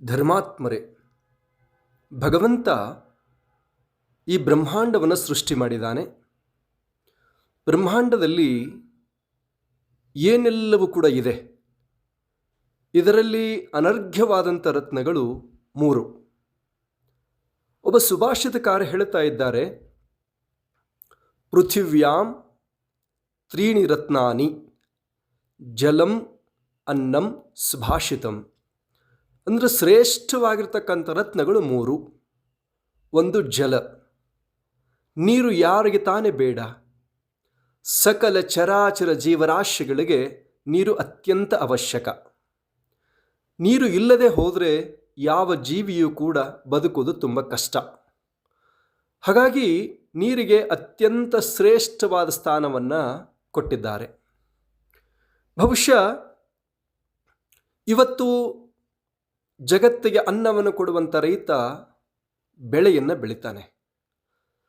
ಧರ್ಮಾತ್ಮರೇ, ಭಗವಂತ ಈ ಬ್ರಹ್ಮಾಂಡವನ್ನು ಸೃಷ್ಟಿ ಮಾಡಿದ್ದಾನೆ. ಬ್ರಹ್ಮಾಂಡದಲ್ಲಿ ಏನೆಲ್ಲವೂ ಕೂಡ ಇದೆ. ಇದರಲ್ಲಿ ಅನರ್ಘ್ಯವಾದಂಥ ರತ್ನಗಳು 3. ಒಬ್ಬ ಸುಭಾಷಿತಕಾರ ಹೇಳ್ತಾ ಇದ್ದಾರೆ, ಪೃಥಿವ್ಯಾಂ 3 ರತ್ನಾನಿ ಜಲಂ ಅನ್ನಂ ಸುಭಾಷಿತಂ. ಅಂದರೆ ಶ್ರೇಷ್ಠವಾಗಿರ್ತಕ್ಕಂಥ ರತ್ನಗಳು 3. ಒಂದು ಜಲ, ನೀರು ಯಾರಿಗೆ ತಾನೇ ಬೇಡ. ಸಕಲ ಚರಾಚರ ಜೀವರಾಶಿಗಳಿಗೆ ನೀರು ಅತ್ಯಂತ ಅವಶ್ಯಕ. ನೀರು ಇಲ್ಲದೆ ಹೋದರೆ ಯಾವ ಜೀವಿಯೂ ಕೂಡ ಬದುಕುವುದು ತುಂಬ ಕಷ್ಟ. ಹಾಗಾಗಿ ನೀರಿಗೆ ಅತ್ಯಂತ ಶ್ರೇಷ್ಠವಾದ ಸ್ಥಾನವನ್ನು ಕೊಟ್ಟಿದ್ದಾರೆ. ಬಹುಶಃ ಇವತ್ತು ಜಗತ್ತಿಗೆ ಅನ್ನವನ್ನು ಕೊಡುವಂಥ ರೈತ ಬೆಳೆಯನ್ನು ಬೆಳಿತಾನೆ.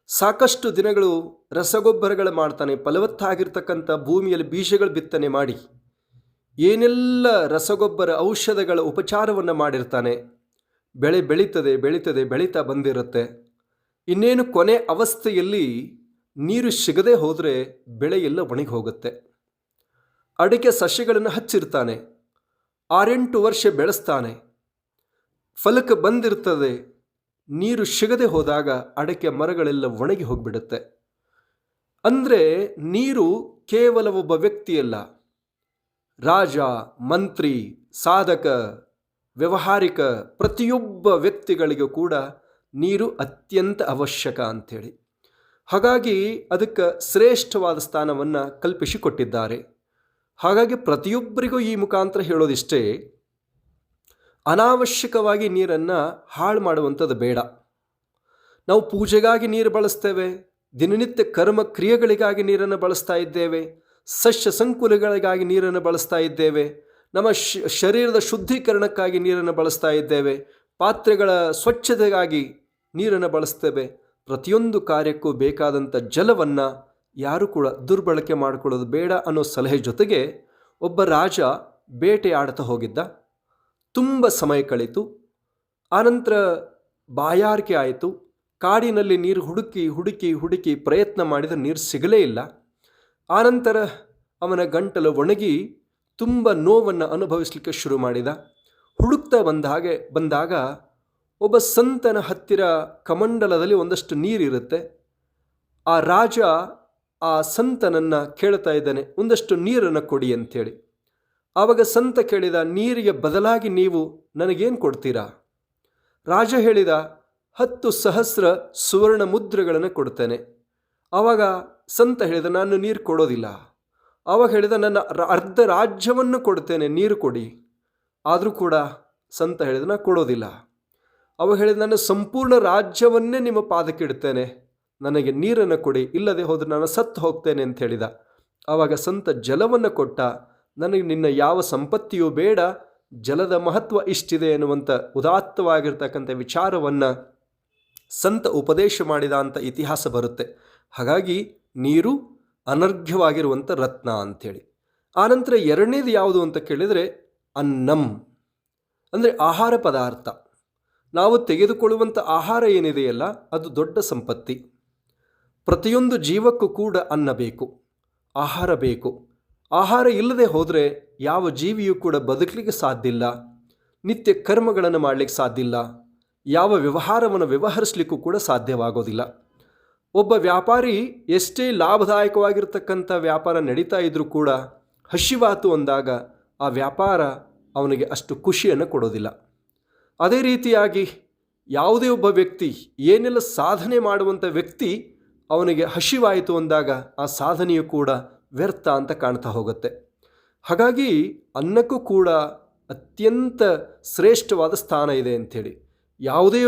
ಸಾಕಷ್ಟು ದಿನಗಳು ರಸಗೊಬ್ಬರಗಳು ಮಾಡ್ತಾನೆ. ಫಲವತ್ತಾಗಿರ್ತಕ್ಕಂಥ ಭೂಮಿಯಲ್ಲಿ ಬೀಜಗಳು ಬಿತ್ತನೆ ಮಾಡಿ ಏನೆಲ್ಲ ರಸಗೊಬ್ಬರ ಔಷಧಗಳ ಉಪಚಾರವನ್ನು ಮಾಡಿರ್ತಾನೆ. ಬೆಳೆ ಬೆಳೀತಾ ಬಂದಿರುತ್ತೆ. ಇನ್ನೇನು ಕೊನೆ ಅವಸ್ಥೆಯಲ್ಲಿ ನೀರು ಸಿಗದೆ ಹೋದರೆ ಬೆಳೆಯೆಲ್ಲ ಒಣಗಿ ಹೋಗುತ್ತೆ. ಅಡಿಕೆ ಸಸ್ಯಗಳನ್ನು ಹಚ್ಚಿರ್ತಾನೆ, 6-8 ವರ್ಷ ಬೆಳೆಸ್ತಾನೆ, ಫಲಕ್ಕೆ ಬಂದಿರ್ತದೆ. ನೀರು ಸಿಗದೆ ಹೋದಾಗ ಅಡಿಕೆ ಮರಗಳೆಲ್ಲ ಒಣಗಿ ಹೋಗಿಬಿಡುತ್ತೆ. ಅಂದರೆ ನೀರು ಕೇವಲ ಒಬ್ಬ ವ್ಯಕ್ತಿಯಲ್ಲ, ರಾಜ, ಮಂತ್ರಿ, ಸಾಧಕ, ವ್ಯವಹಾರಿಕ ಪ್ರತಿಯೊಬ್ಬ ವ್ಯಕ್ತಿಗಳಿಗೂ ಕೂಡ ನೀರು ಅತ್ಯಂತ ಅವಶ್ಯಕ ಅಂಥೇಳಿ. ಹಾಗಾಗಿ ಅದಕ್ಕೆ ಶ್ರೇಷ್ಠವಾದ ಸ್ಥಾನವನ್ನು ಕಲ್ಪಿಸಿಕೊಟ್ಟಿದ್ದಾರೆ. ಹಾಗಾಗಿ ಪ್ರತಿಯೊಬ್ಬರಿಗೂ ಈ ಮುಖಾಂತರ ಹೇಳೋದಿಷ್ಟೇ, ಅನಾವಶ್ಯಕವಾಗಿ ನೀರನ್ನು ಹಾಳು ಮಾಡುವಂಥದ್ದು ಬೇಡ. ನಾವು ಪೂಜೆಗಾಗಿ ನೀರು ಬಳಸ್ತೇವೆ, ದಿನನಿತ್ಯ ಕರ್ಮ ಕ್ರಿಯೆಗಳಿಗಾಗಿ ನೀರನ್ನು ಬಳಸ್ತಾ ಇದ್ದೇವೆ, ಸಸ್ಯ ಸಂಕುಲಗಳಿಗಾಗಿ ನೀರನ್ನು ಬಳಸ್ತಾ ಇದ್ದೇವೆ, ನಮ್ಮ ಶರೀರದ ಶುದ್ಧೀಕರಣಕ್ಕಾಗಿ ನೀರನ್ನು ಬಳಸ್ತಾ ಇದ್ದೇವೆ, ಪಾತ್ರೆಗಳ ಸ್ವಚ್ಛತೆಗಾಗಿ ನೀರನ್ನು ಬಳಸ್ತೇವೆ. ಪ್ರತಿಯೊಂದು ಕಾರ್ಯಕ್ಕೂ ಬೇಕಾದಂಥ ಜಲವನ್ನು ಯಾರು ಕೂಡ ದುರ್ಬಳಕೆ ಮಾಡಿಕೊಳ್ಳೋದು ಬೇಡ ಅನ್ನೋ ಸಲಹೆ ಜೊತೆಗೆ, ಒಬ್ಬ ರಾಜ ಬೇಟೆಯಾಡ್ತಾ ಹೋಗಿದ್ದ. ತುಂಬ ಸಮಯ ಕಳೀತು. ಆನಂತರ ಬಾಯಾರಿಕೆ ಆಯಿತು. ಕಾಡಿನಲ್ಲಿ ನೀರು ಹುಡುಕಿ ಪ್ರಯತ್ನ ಮಾಡಿದರೆ ನೀರು ಸಿಗಲೇ ಇಲ್ಲ. ಆನಂತರ ಅವನ ಗಂಟಲು ಒಣಗಿ ತುಂಬ ನೋವನ್ನು ಅನುಭವಿಸಲಿಕ್ಕೆ ಶುರು ಮಾಡಿದ. ಹುಡುಕ್ತಾ ಬಂದಾಗ ಒಬ್ಬ ಸಂತನ ಹತ್ತಿರ ಕಮಂಡಲದಲ್ಲಿ ಒಂದಷ್ಟು ನೀರಿರುತ್ತೆ. ಆ ರಾಜ ಆ ಸಂತನನ್ನು ಕೇಳ್ತಾ ಇದ್ದಾನೆ, ಒಂದಷ್ಟು ನೀರನ್ನು ಕೊಡಿ ಅಂಥೇಳಿ. ಆವಾಗ ಸಂತ ಕೇಳಿದ, ನೀರಿಗೆ ಬದಲಾಗಿ ನೀವು ನನಗೇನು ಕೊಡ್ತೀರಾ? ರಾಜ ಹೇಳಿದ, 10,000 ಸುವರ್ಣ ಮುದ್ರೆಗಳನ್ನು ಕೊಡ್ತೇನೆ. ಆವಾಗ ಸಂತ ಹೇಳಿದ, ನಾನು ನೀರು ಕೊಡೋದಿಲ್ಲ. ಆವಾಗ ಹೇಳಿದ, ನನ್ನ ಅರ್ಧ ರಾಜ್ಯವನ್ನು ಕೊಡ್ತೇನೆ, ನೀರು ಕೊಡಿ. ಆದರೂ ಕೂಡ ಸಂತ ಹೇಳಿದ, ನಾನು ಕೊಡೋದಿಲ್ಲ. ಅವಾಗ ಹೇಳಿದ, ನನ್ನ ಸಂಪೂರ್ಣ ರಾಜ್ಯವನ್ನೇ ನಿಮ್ಮ ಪಾದಕ್ಕೆ ಇಡ್ತೇನೆ, ನನಗೆ ನೀರನ್ನು ಕೊಡಿ, ಇಲ್ಲದೆ ಹೋದರೆ ನಾನು ಸತ್ತು ಹೋಗ್ತೇನೆ ಅಂತ ಹೇಳಿದ. ಆವಾಗ ಸಂತ ಜಲವನ್ನು ಕೊಟ್ಟ. ನನಗೆ ನಿನ್ನ ಯಾವ ಸಂಪತ್ತಿಯೂ ಬೇಡ, ಜಲದ ಮಹತ್ವ ಇಷ್ಟಿದೆ ಎನ್ನುವಂಥ ಉದಾತ್ತವಾಗಿರ್ತಕ್ಕಂಥ ವಿಚಾರವನ್ನು ಸಂತ ಉಪದೇಶ ಮಾಡಿದ ಅಂತ ಇತಿಹಾಸ ಬರುತ್ತೆ. ಹಾಗಾಗಿ ನೀರು ಅನರ್ಘ್ಯವಾಗಿರುವಂಥ ರತ್ನ ಅಂಥೇಳಿ. ಆನಂತರ ಎರಡನೇದು ಯಾವುದು ಅಂತ ಕೇಳಿದರೆ ಅನ್ನಂ, ಅಂದರೆ ಆಹಾರ ಪದಾರ್ಥ. ನಾವು ತೆಗೆದುಕೊಳ್ಳುವಂಥ ಆಹಾರ ಏನಿದೆಯಲ್ಲ, ಅದು ದೊಡ್ಡ ಸಂಪತ್ತಿ. ಪ್ರತಿಯೊಂದು ಜೀವಕ್ಕೂ ಕೂಡ ಅನ್ನ ಬೇಕು, ಆಹಾರ ಬೇಕು. ಆಹಾರ ಇಲ್ಲದೆ ಹೋದರೆ ಯಾವ ಜೀವಿಯೂ ಕೂಡ ಬದುಕಲಿಕ್ಕೆ ಸಾಧ್ಯ ಇಲ್ಲ, ನಿತ್ಯ ಕರ್ಮಗಳನ್ನು ಮಾಡಲಿಕ್ಕೆ ಸಾಧ್ಯ ಇಲ್ಲ, ಯಾವ ವ್ಯವಹಾರವನ್ನು ವ್ಯವಹರಿಸಲಿಕ್ಕೂ ಕೂಡ ಸಾಧ್ಯವಾಗೋದಿಲ್ಲ. ಒಬ್ಬ ವ್ಯಾಪಾರಿ ಎಷ್ಟೇ ಲಾಭದಾಯಕವಾಗಿರ್ತಕ್ಕಂಥ ವ್ಯಾಪಾರ ನಡೀತಾ ಇದ್ರೂ ಕೂಡ ಹಸಿವಾತು ಅಂದಾಗ ಆ ವ್ಯಾಪಾರ ಅವನಿಗೆ ಅಷ್ಟು ಖುಷಿಯನ್ನು ಕೊಡೋದಿಲ್ಲ. ಅದೇ ರೀತಿಯಾಗಿ ಯಾವುದೇ ಒಬ್ಬ ವ್ಯಕ್ತಿ ಏನೆಲ್ಲ ಸಾಧನೆ ಮಾಡುವಂಥ ವ್ಯಕ್ತಿ ಅವನಿಗೆ ಹಸಿವಾಯಿತು ಅಂದಾಗ ಆ ಸಾಧನೆಯು ಕೂಡ ವ್ಯರ್ಥ ಅಂತ ಕಾಣ್ತಾ ಹೋಗುತ್ತೆ. ಹಾಗಾಗಿ ಅನ್ನಕ್ಕೂ ಕೂಡ ಅತ್ಯಂತ ಶ್ರೇಷ್ಠವಾದ ಸ್ಥಾನ ಇದೆ ಅಂಥೇಳಿ. ಯಾವುದೇ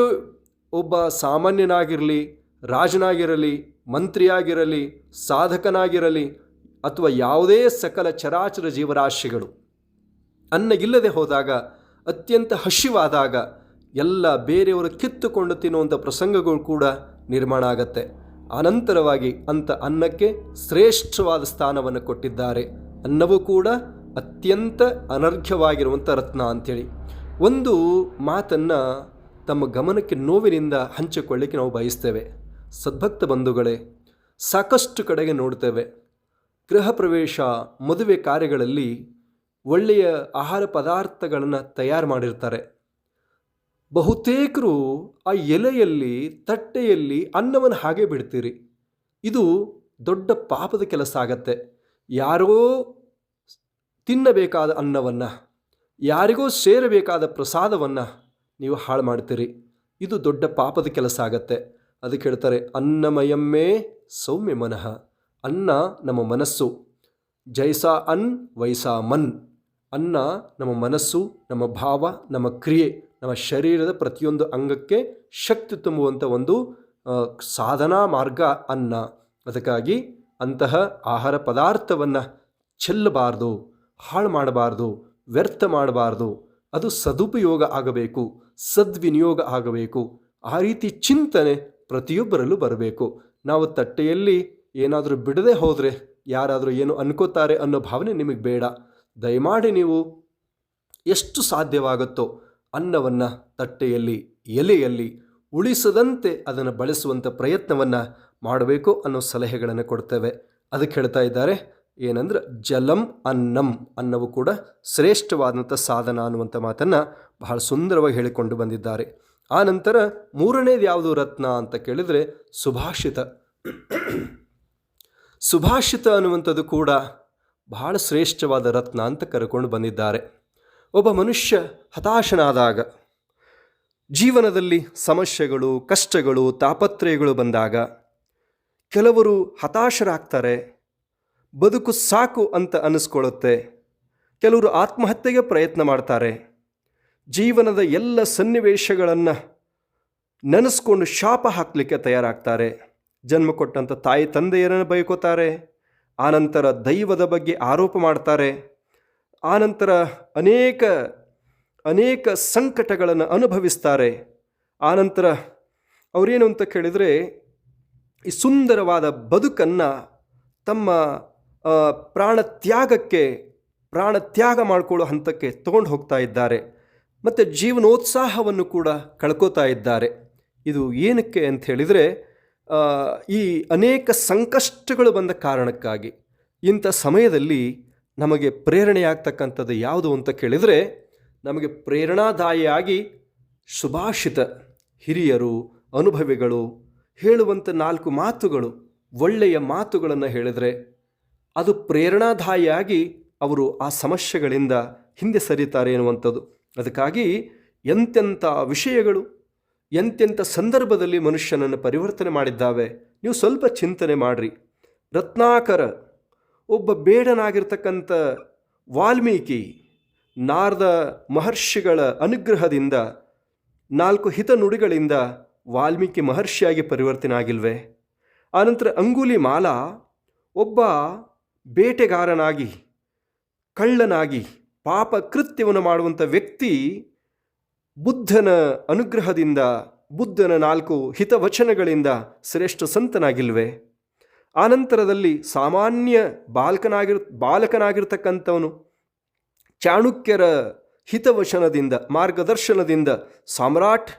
ಒಬ್ಬ ಸಾಮಾನ್ಯನಾಗಿರಲಿ, ರಾಜನಾಗಿರಲಿ, ಮಂತ್ರಿಯಾಗಿರಲಿ, ಸಾಧಕನಾಗಿರಲಿ, ಅಥವಾ ಯಾವುದೇ ಸಕಲ ಚರಾಚರ ಜೀವರಾಶಿಗಳು ಅನ್ನ ಇಲ್ಲದೆ ಹೋದಾಗ, ಅತ್ಯಂತ ಹಸಿವಾದಾಗ ಎಲ್ಲ ಬೇರೆಯವರು ಕಿತ್ತುಕೊಂಡು ತಿನ್ನುವಂಥ ಪ್ರಸಂಗಗಳು ಕೂಡ ನಿರ್ಮಾಣ ಆಗತ್ತೆ. ಅನಂತರವಾಗಿ ಅಂಥ ಅನ್ನಕ್ಕೆ ಶ್ರೇಷ್ಠವಾದ ಸ್ಥಾನವನ್ನು ಕೊಟ್ಟಿದ್ದಾರೆ. ಅನ್ನವೂ ಕೂಡ ಅತ್ಯಂತ ಅನರ್ಘ್ಯವಾಗಿರುವಂಥ ರತ್ನ ಅಂಥೇಳಿ. ಒಂದು ಮಾತನ್ನು ತಮ್ಮ ಗಮನಕ್ಕೆ ನೋವಿನಿಂದ ಹಂಚಿಕೊಳ್ಳಿಕ್ಕೆ ನಾವು ಬಯಸ್ತೇವೆ. ಸದ್ಭಕ್ತ ಬಂಧುಗಳೇ, ಸಾಕಷ್ಟು ಕಡೆಗೆ ನೋಡ್ತೇವೆ, ಗೃಹ ಪ್ರವೇಶ, ಮದುವೆ ಕಾರ್ಯಗಳಲ್ಲಿ ಒಳ್ಳೆಯ ಆಹಾರ ಪದಾರ್ಥಗಳನ್ನು ತಯಾರು ಮಾಡಿರ್ತಾರೆ. ಬಹುತೇಕರು ಆ ಎಲೆಯಲ್ಲಿ, ತಟ್ಟೆಯಲ್ಲಿ ಅನ್ನವನ್ನು ಹಾಗೆ ಬಿಡ್ತೀರಿ. ಇದು ದೊಡ್ಡ ಪಾಪದ ಕೆಲಸ ಆಗತ್ತೆ. ಯಾರೋ ತಿನ್ನಬೇಕಾದ ಅನ್ನವನ್ನು, ಯಾರಿಗೋ ಸೇರಬೇಕಾದ ಪ್ರಸಾದವನ್ನು ನೀವು ಹಾಳು ಮಾಡ್ತೀರಿ. ಇದು ದೊಡ್ಡ ಪಾಪದ ಕೆಲಸ ಆಗತ್ತೆ. ಅದಕ್ಕೆ ಹೇಳ್ತಾರೆ, ಅನ್ನಮಯಮ್ಮೇ ಸೌಮ್ಯ ಮನಃ. ಅನ್ನ ನಮ್ಮ ಮನಸ್ಸು, ಜೈಸಾ ಅನ್ ವೈಸಾ ಮನ್. ಅನ್ನ ನಮ್ಮ ಮನಸ್ಸು, ನಮ್ಮ ಭಾವ, ನಮ್ಮ ಕ್ರಿಯೆ, ನಮ್ಮ ಶರೀರದ ಪ್ರತಿಯೊಂದು ಅಂಗಕ್ಕೆ ಶಕ್ತಿ ತುಂಬುವಂಥ ಒಂದು ಸಾಧನಾ ಮಾರ್ಗ ಅನ್ನ. ಅದಕ್ಕಾಗಿ ಅಂತಹ ಆಹಾರ ಪದಾರ್ಥವನ್ನು ಚೆಲ್ಲಬಾರ್ದು, ಹಾಳು ಮಾಡಬಾರ್ದು, ವ್ಯರ್ಥ ಮಾಡಬಾರ್ದು. ಅದು ಸದುಪಯೋಗ ಆಗಬೇಕು, ಸದ್ವಿನಿಯೋಗ ಆಗಬೇಕು. ಆ ರೀತಿ ಚಿಂತನೆ ಪ್ರತಿಯೊಬ್ಬರಲ್ಲೂ ಬರಬೇಕು. ನಾವು ತಟ್ಟೆಯಲ್ಲಿ ಏನಾದರೂ ಬಿಡದೆ ಹೋದರೆ ಯಾರಾದರೂ ಏನು ಅನ್ಕೋತಾರೆ ಅನ್ನೋ ಭಾವನೆ ನಿಮಗೆ ಬೇಡ. ದಯಮಾಡಿ ನೀವು ಎಷ್ಟು ಸಾಧ್ಯವಾಗುತ್ತೋ ಅನ್ನವನ್ನು ತಟ್ಟೆಯಲ್ಲಿ, ಎಲೆಯಲ್ಲಿ ಉಳಿಸದಂತೆ ಅದನ್ನು ಬಳಸುವಂಥ ಪ್ರಯತ್ನವನ್ನು ಮಾಡಬೇಕು ಅನ್ನೋ ಸಲಹೆಗಳನ್ನು ಕೊಡ್ತೇವೆ. ಅದಕ್ಕೆ ಹೇಳ್ತಾ ಇದ್ದಾರೆ ಏನಂದ್ರೆ, ಜಲಂ ಅನ್ನಂ, ಅನ್ನವು ಕೂಡ ಶ್ರೇಷ್ಠವಾದಂಥ ಸಾಧನ ಅನ್ನುವಂಥ ಮಾತನ್ನು ಬಹಳ ಸುಂದರವಾಗಿ ಹೇಳಿಕೊಂಡು ಬಂದಿದ್ದಾರೆ. ಆ ನಂತರ ಮೂರನೇದು ಯಾವುದು ರತ್ನ ಅಂತ ಕೇಳಿದರೆ ಸುಭಾಷಿತ. ಸುಭಾಷಿತ ಅನ್ನುವಂಥದ್ದು ಕೂಡ ಬಹಳ ಶ್ರೇಷ್ಠವಾದ ರತ್ನ ಅಂತ ಕರೆಕೊಂಡು ಬಂದಿದ್ದಾರೆ. ಒಬ್ಬ ಮನುಷ್ಯ ಹತಾಶನಾದಾಗ, ಜೀವನದಲ್ಲಿ ಸಮಸ್ಯೆಗಳು, ಕಷ್ಟಗಳು, ತಾಪತ್ರಯಗಳು ಬಂದಾಗ ಕೆಲವರು ಹತಾಶರಾಗ್ತಾರೆ, ಬದುಕು ಸಾಕು ಅಂತ ಅನ್ನಿಸ್ಕೊಳ್ಳುತ್ತೆ. ಕೆಲವರು ಆತ್ಮಹತ್ಯೆಗೆ ಪ್ರಯತ್ನ ಮಾಡ್ತಾರೆ. ಜೀವನದ ಎಲ್ಲ ಸನ್ನಿವೇಶಗಳನ್ನು ನೆನೆಸ್ಕೊಂಡು ಶಾಪ ಹಾಕಲಿಕ್ಕೆ ತಯಾರಾಗ್ತಾರೆ. ಜನ್ಮ ಕೊಟ್ಟಂಥ ತಾಯಿ ತಂದೆಯರನ್ನು ಬೈಕೋತಾರೆ. ಆನಂತರ ದೈವದ ಬಗ್ಗೆ ಆರೋಪ ಮಾಡ್ತಾರೆ. ಆನಂತರ ಅನೇಕ ಸಂಕಟಗಳನ್ನು ಅನುಭವಿಸ್ತಾರೆ. ಆನಂತರ ಅವರೇನು ಅಂತ ಕೇಳಿದರೆ, ಈ ಸುಂದರವಾದ ಬದುಕನ್ನು ತಮ್ಮ ಪ್ರಾಣ ತ್ಯಾಗ ಮಾಡಿಕೊಳ್ಳೋ ಹಂತಕ್ಕೆ ತಗೊಂಡು ಹೋಗ್ತಾ ಇದ್ದಾರೆ. ಮತ್ತು ಜೀವನೋತ್ಸಾಹವನ್ನು ಕೂಡ ಕಳ್ಕೋತಾ ಇದ್ದಾರೆ. ಇದು ಏನಕ್ಕೆ ಅಂತ ಹೇಳಿದರೆ, ಈ ಅನೇಕ ಸಂಕಷ್ಟಗಳು ಬಂದ ಕಾರಣಕ್ಕಾಗಿ. ಇಂಥ ಸಮಯದಲ್ಲಿ ನಮಗೆ ಪ್ರೇರಣೆಯಾಗ್ತಕ್ಕಂಥದ್ದು ಯಾವುದು ಅಂತ ಕೇಳಿದರೆ, ನಮಗೆ ಪ್ರೇರಣಾದಾಯಿಯಾಗಿ ಸುಭಾಷಿತ, ಹಿರಿಯರು, ಅನುಭವಿಗಳು ಹೇಳುವಂಥ 4 ಮಾತುಗಳು, ಒಳ್ಳೆಯ ಮಾತುಗಳನ್ನು ಹೇಳಿದರೆ ಅದು ಪ್ರೇರಣಾದಾಯಿಯಾಗಿ ಅವರು ಆ ಸಮಸ್ಯೆಗಳಿಂದ ಹಿಂದೆ ಸರಿತಾರೆ ಎನ್ನುವಂಥದ್ದು. ಅದಕ್ಕಾಗಿ ಎಂತೆಂಥ ವಿಷಯಗಳು, ಎಂತೆಂಥ ಸಂದರ್ಭದಲ್ಲಿ ಮನುಷ್ಯನನ್ನು ಪರಿವರ್ತನೆ ಮಾಡಿದ್ದಾವೆ. ನೀವು ಸ್ವಲ್ಪ ಚಿಂತನೆ ಮಾಡಿರಿ. ರತ್ನಾಕರ, ಒಬ್ಬ ಬೇಡನಾಗಿರ್ತಕ್ಕಂಥ ವಾಲ್ಮೀಕಿ, ನಾರದ ಮಹರ್ಷಿಗಳ ಅನುಗ್ರಹದಿಂದ 4 ಹಿತ ನುಡಿಗಳಿಂದ ವಾಲ್ಮೀಕಿ ಮಹರ್ಷಿಯಾಗಿ ಪರಿವರ್ತನೆ ಆಗಿಲ್ವೇ? ಆನಂತರ ಅಂಗುಲಿ ಮಾಲ, ಒಬ್ಬ ಬೇಟೆಗಾರನಾಗಿ, ಕಳ್ಳನಾಗಿ ಪಾಪ ಕೃತ್ಯವನ್ನು ಮಾಡುವಂಥ ವ್ಯಕ್ತಿ ಬುದ್ಧನ ಅನುಗ್ರಹದಿಂದ, ಬುದ್ಧನ 4 ಹಿತವಚನಗಳಿಂದ ಶ್ರೇಷ್ಠ ಸಂತನಾಗಿಲ್ವೇ? ಆನಂತರದಲ್ಲಿ ಸಾಮಾನ್ಯ ಬಾಲಕನಾಗಿರ್ತಕ್ಕಂಥವನು ಚಾಣಕ್ಯರ ಹಿತವಚನದಿಂದ, ಮಾರ್ಗದರ್ಶನದಿಂದ ಸಾಮ್ರಾಟ್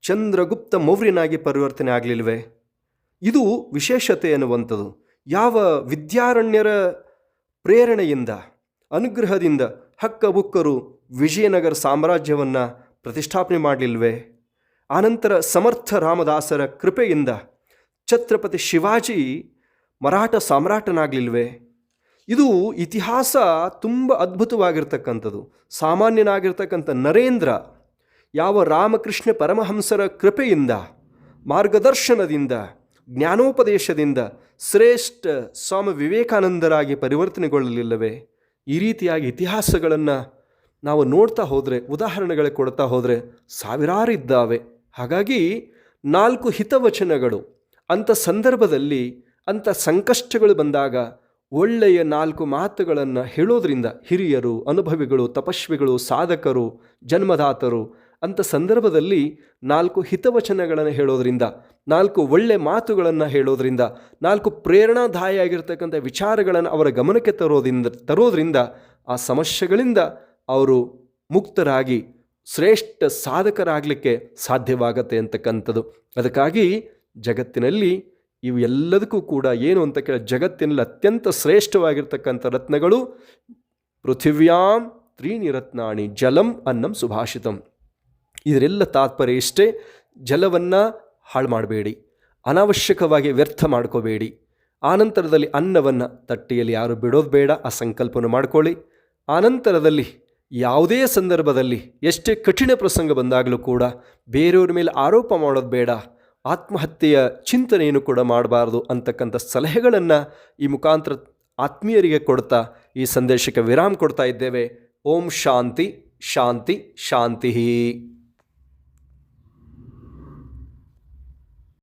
ಚಂದ್ರಗುಪ್ತ ಮೌರ್ಯನಾಗಿ ಪರಿವರ್ತನೆ ಆಗಲಿಲ್ವೇ? ಇದು ವಿಶೇಷತೆ ಎನ್ನುವಂಥದ್ದು. ಯಾವ ವಿದ್ಯಾರಣ್ಯರ ಪ್ರೇರಣೆಯಿಂದ, ಅನುಗ್ರಹದಿಂದ ಹಕ್ಕಬುಕ್ಕರು ವಿಜಯನಗರ ಸಾಮ್ರಾಜ್ಯವನ್ನು ಪ್ರತಿಷ್ಠಾಪನೆ ಮಾಡಲಿಲ್ವೇ? ಆನಂತರ ಸಮರ್ಥ ರಾಮದಾಸರ ಕೃಪೆಯಿಂದ ಛತ್ರಪತಿ ಶಿವಾಜಿ ಮರಾಠ ಸಾಮ್ರಾಟನಾಗಲಿಲ್ವೇ? ಇದು ಇತಿಹಾಸ ತುಂಬ ಅದ್ಭುತವಾಗಿರ್ತಕ್ಕಂಥದ್ದು. ಸಾಮಾನ್ಯನಾಗಿರ್ತಕ್ಕಂಥ ನರೇಂದ್ರ ಯಾವ ರಾಮಕೃಷ್ಣ ಪರಮಹಂಸರ ಕೃಪೆಯಿಂದ, ಮಾರ್ಗದರ್ಶನದಿಂದ, ಜ್ಞಾನೋಪದೇಶದಿಂದ ಶ್ರೇಷ್ಠ ಸ್ವಾಮಿ ವಿವೇಕಾನಂದರಾಗಿ ಪರಿವರ್ತನೆಗೊಳ್ಳಲಿಲ್ಲವೇ? ಈ ರೀತಿಯಾಗಿ ಇತಿಹಾಸಗಳನ್ನು ನಾವು ನೋಡ್ತಾ ಹೋದರೆ, ಉದಾಹರಣೆಗಳು ಕೊಡ್ತಾ ಹೋದರೆ ಸಾವಿರಾರು ಇದ್ದಾವೆ. ಹಾಗಾಗಿ 4 ಹಿತವಚನಗಳು, ಅಂಥ ಸಂದರ್ಭದಲ್ಲಿ, ಅಂಥ ಸಂಕಷ್ಟಗಳು ಬಂದಾಗ ಒಳ್ಳೆಯ 4 ಮಾತುಗಳನ್ನು ಹೇಳೋದ್ರಿಂದ, ಹಿರಿಯರು, ಅನುಭವಿಗಳು, ತಪಸ್ವಿಗಳು, ಸಾಧಕರು, ಜನ್ಮದಾತರು ಅಂಥ ಸಂದರ್ಭದಲ್ಲಿ 4 ಹಿತವಚನಗಳನ್ನು ಹೇಳೋದ್ರಿಂದ, 4 ಒಳ್ಳೆ ಮಾತುಗಳನ್ನು ಹೇಳೋದ್ರಿಂದ, 4 ಪ್ರೇರಣಾದಾಯಿಯಾಗಿರ್ತಕ್ಕಂಥ ವಿಚಾರಗಳನ್ನು ಅವರ ಗಮನಕ್ಕೆ ತರೋದ್ರಿಂದ ಆ ಸಮಸ್ಯೆಗಳಿಂದ ಅವರು ಮುಕ್ತರಾಗಿ ಶ್ರೇಷ್ಠ ಸಾಧಕರಾಗಲಿಕ್ಕೆ ಸಾಧ್ಯವಾಗತ್ತೆ ಅಂತಕ್ಕಂಥದ್ದು. ಅದಕ್ಕಾಗಿ ಜಗತ್ತಿನಲ್ಲಿ ಇವು ಎಲ್ಲದಕ್ಕೂ ಕೂಡ ಏನು ಅಂತ ಜಗತ್ತಿನಲ್ಲಿ ಅತ್ಯಂತ ಶ್ರೇಷ್ಠವಾಗಿರ್ತಕ್ಕಂಥ ರತ್ನಗಳು ಪೃಥಿವ್ಯಾಂ ತ್ರೀಣಿ ರತ್ನಾಣಿ ಜಲಂ ಅನ್ನಂ ಸುಭಾಷಿತಂ. ಇದರೆಲ್ಲ ತಾತ್ಪರ್ಯ ಇಷ್ಟೇ, ಜಲವನ್ನು ಹಾಳು ಮಾಡಬೇಡಿ, ಅನಾವಶ್ಯಕವಾಗಿ ವ್ಯರ್ಥ ಮಾಡ್ಕೋಬೇಡಿ. ಆನಂತರದಲ್ಲಿ ಅನ್ನವನ್ನು ತಟ್ಟೆಯಲ್ಲಿ ಯಾರು ಬಿಡೋದು ಬೇಡ, ಆ ಸಂಕಲ್ಪವನ್ನು ಮಾಡ್ಕೊಳ್ಳಿ. ಆನಂತರದಲ್ಲಿ ಯಾವುದೇ ಸಂದರ್ಭದಲ್ಲಿ ಎಷ್ಟೇ ಕಠಿಣ ಪ್ರಸಂಗ ಬಂದಾಗಲೂ ಕೂಡ ಬೇರೆಯವ್ರ ಮೇಲೆ ಆರೋಪ ಮಾಡೋದು ಬೇಡ, ಆತ್ಮಹತ್ಯೆಯ ಚಿಂತನೆಯನ್ನು ಕೂಡ ಮಾಡಬಾರ್ದು ಅಂತಕ್ಕಂಥ ಸಲಹೆಗಳನ್ನು ಈ ಮುಖಾಂತರ ಆತ್ಮೀಯರಿಗೆ ಕೊಡ್ತಾ ಈ ಸಂದೇಶಕ್ಕೆ ವಿರಾಮ ಕೊಡ್ತಾ ಇದ್ದೇವೆ. ಓಂ ಶಾಂತಿ ಶಾಂತಿ ಶಾಂತಿ.